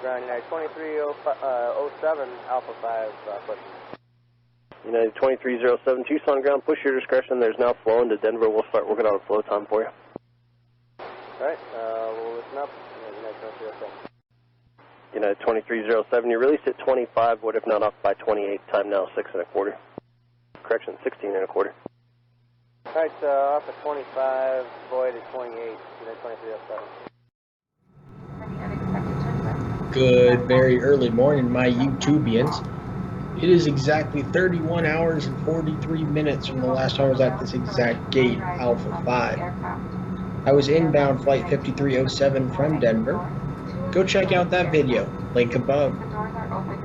ground, United 2307, Alpha 5, pushing. United 2307, Tucson ground, push your discretion. There's now flow into Denver. We'll start working on a flow time for you. Alright, we'll listen up. United 2307. United 2307, you released at 25, would if not off by 28, time now 6 1/4. Correction, 16 1/4. Alright, off at 25, void at 28, United 2307. Good, very early morning, my YouTubians. It is exactly 31 hours and 43 minutes from the last time I was at this exact gate, Alpha 5. I was inbound flight 5307 from Denver. Go check out that video, link above.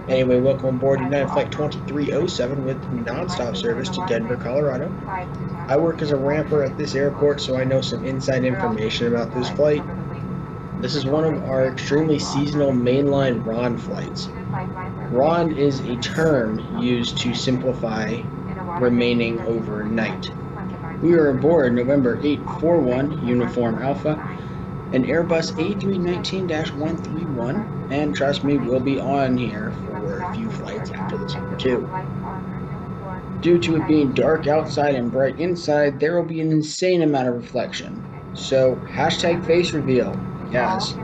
Anyway, welcome aboard United Flight 2307 with non-stop service to Denver, Colorado. I work as a ramper at this airport, so I know some inside information about this flight. This is one of our extremely seasonal mainline RON flights. RON is a term used to simplify remaining overnight. We are aboard November 841 Uniform Alpha, an Airbus A319-131, and trust me, we'll be on here for a few flights after this one too. Due to it being dark outside and bright inside, there will be an insane amount of reflection. So, hashtag face reveal. Yes.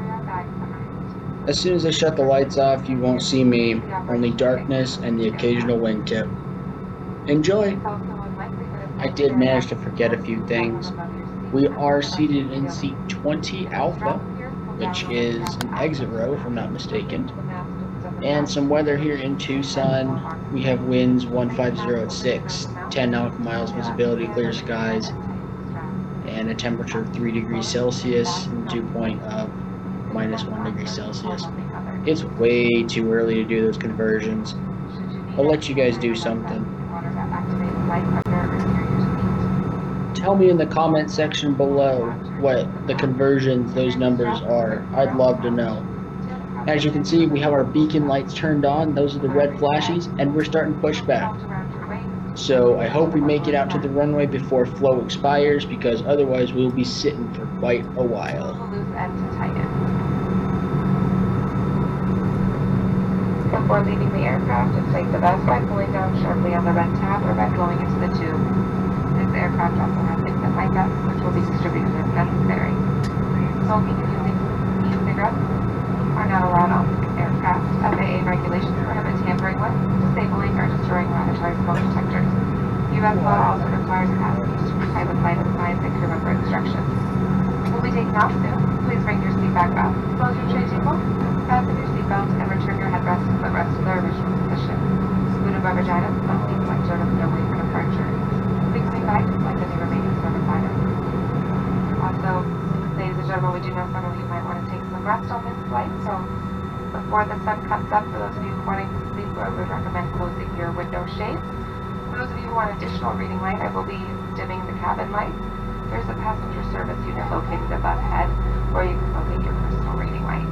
As soon as I shut the lights off, you won't see me, only darkness and the occasional wingtip. Enjoy! I did manage to forget a few things. We are seated in seat 20 Alpha, which is an exit row if I'm not mistaken. And some weather here in Tucson. We have winds 150 at 6, 10 nautical miles visibility, clear skies, and a temperature of 3 degrees Celsius and dew point of -1 degree Celsius. It's way too early to do those conversions. I'll let you guys do something. Tell me in the comment section below what the conversions, those numbers are. I'd love to know. As you can see, we have our beacon lights turned on. Those are the red flashies, and we're starting pushback. So I hope we make it out to the runway before flow expires, because otherwise we'll be sitting for quite a while. Before leaving the aircraft, inflate the vest by pulling down sharply on the red tab or by blowing into the tube. This aircraft also has infant light vests, which will be distributed as necessary. Smoking and using e-cigarettes are not allowed on this aircraft. FAA regulations prohibit tampering with, disabling, or destroying mandatory smoke detectors. U.S. law also requires passengers to comply with flight signs and crew member instructions. We'll be taking off soon. Please bring your seat back up. Close your tray table, fasten your seatbelt, and return your headrest and footrest to their original position. Food and beverage items must be collected on the way for departure. Please stay back to collect any remaining service items. Also, ladies and gentlemen, we do know some of you might want to take some rest on this flight, so before the sun comes up, for those of you wanting to sleep, I would recommend closing your window shades. For those of you who want additional reading light, I will be dimming the cabin lights. There's a passenger service unit located above head, where you can locate your personal reading light.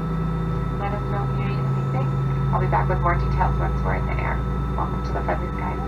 Let us know if you need anything. I'll be back with more details once we're in the air. Welcome to the Friendly Skies.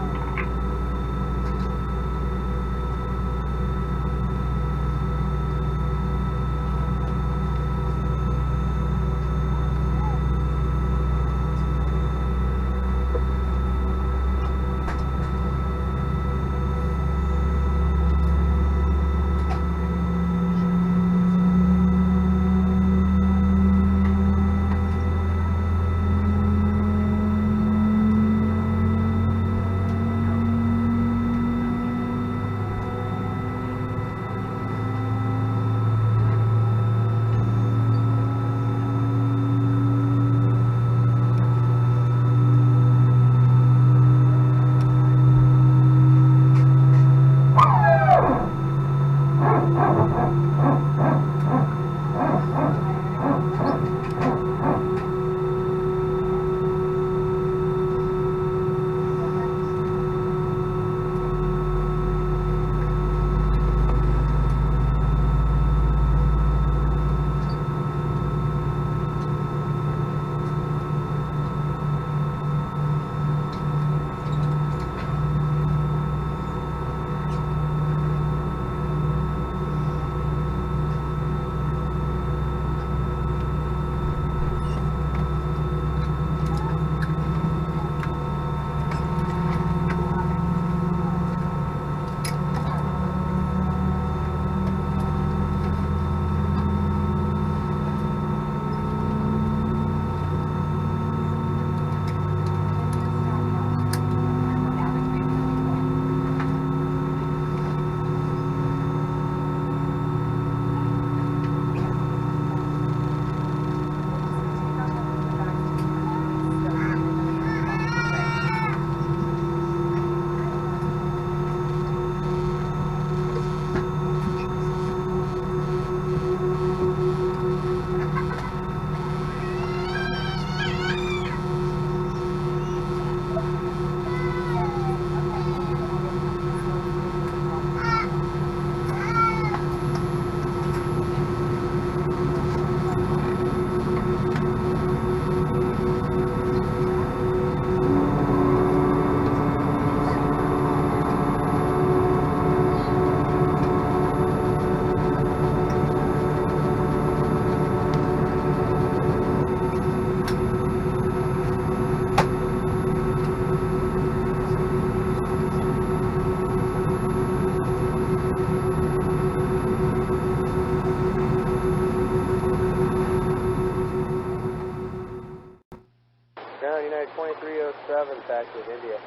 taxi with India.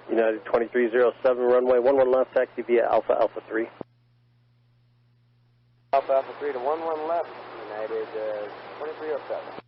United 2307, runway 11 left, taxi via Alpha Alpha 3. Alpha Alpha 3 to 11 left, United 2307.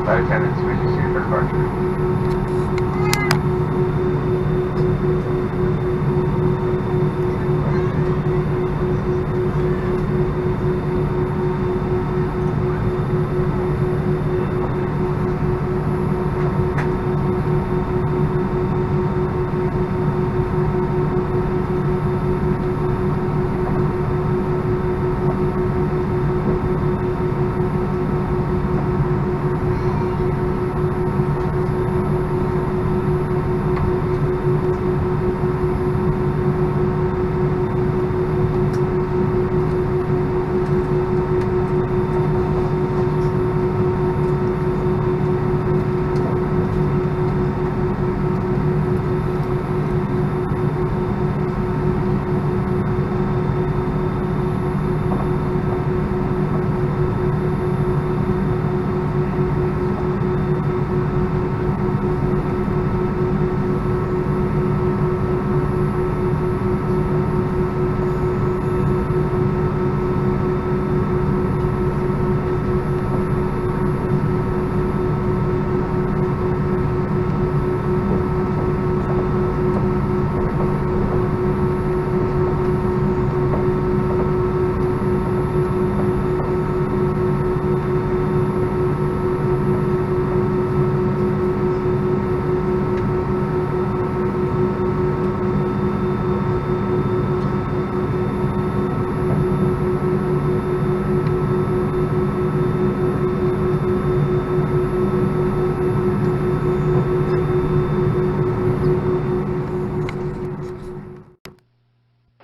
Lieutenants, we just see for departure.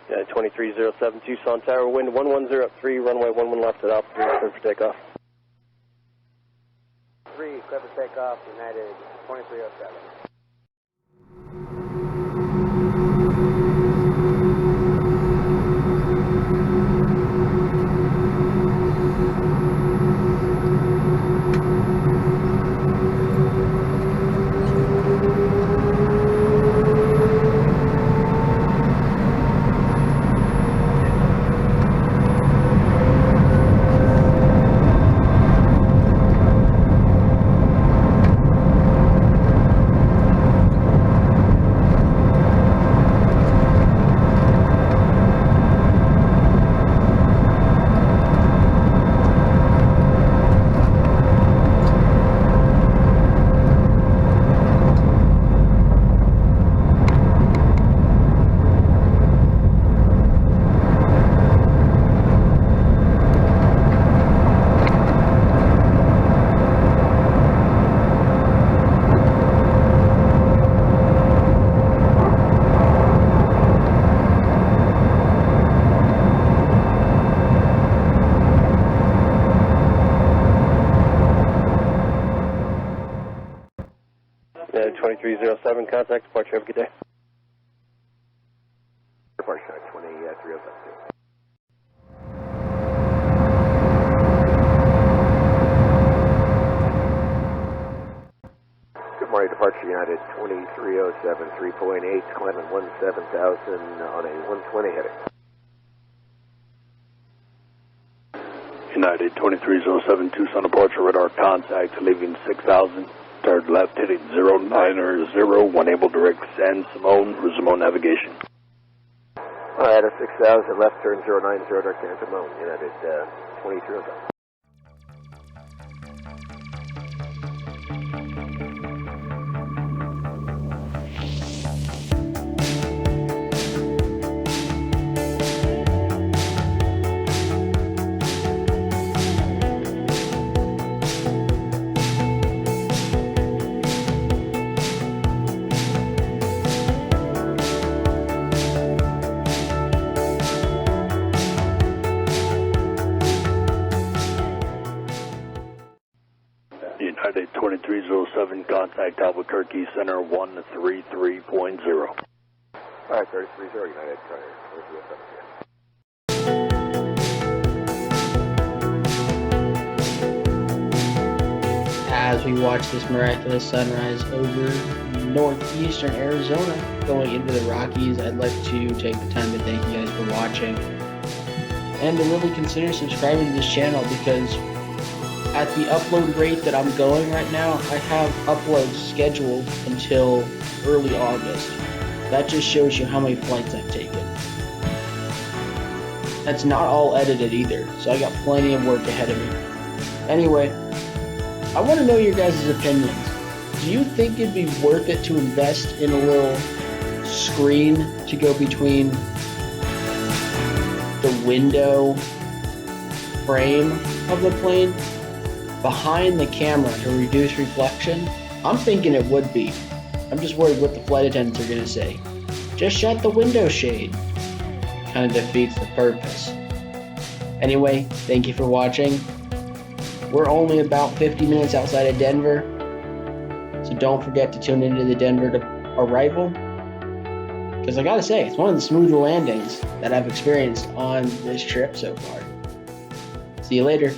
United 2307, Tucson Tower, wind 110 up 3, runway 11 left at Alpha 3, clear for takeoff. 3, clear for takeoff, United 2307. 2307, contact departure. Have a good day. Departure 2307. Good morning, departure United 2307, 3.8, climbing 17,000 on a 120 heading. United 2307, Tucson departure radar contact, leaving 6,000, turn left heading 090, unable direct San Simone, resume navigation. Alright, a 6,000, left turn 090, direct San Simone, United 2307. United 2307, contact Albuquerque Center 133.0. Alright, 3330, United 2307. As we watch this miraculous sunrise over northeastern Arizona going into the Rockies, I'd like to take the time to thank you guys for watching and to really consider subscribing to this channel, because at the upload rate that I'm going right now, I have uploads scheduled until early August. That just shows you how many flights I've taken. That's not all edited either, so I got plenty of work ahead of me. Anyway, I want to know your guys' opinions. Do you think it'd be worth it to invest in a little screen to go between the window frame of the plane behind the camera to reduce reflection? I'm thinking it would be. I'm just worried what the flight attendants are going to say. Just shut the window shade. Kind of defeats the purpose. Anyway, thank you for watching. We're only about 50 minutes outside of Denver, so don't forget to tune into the Denver arrival, because I gotta say, it's one of the smoother landings that I've experienced on this trip so far. See you later.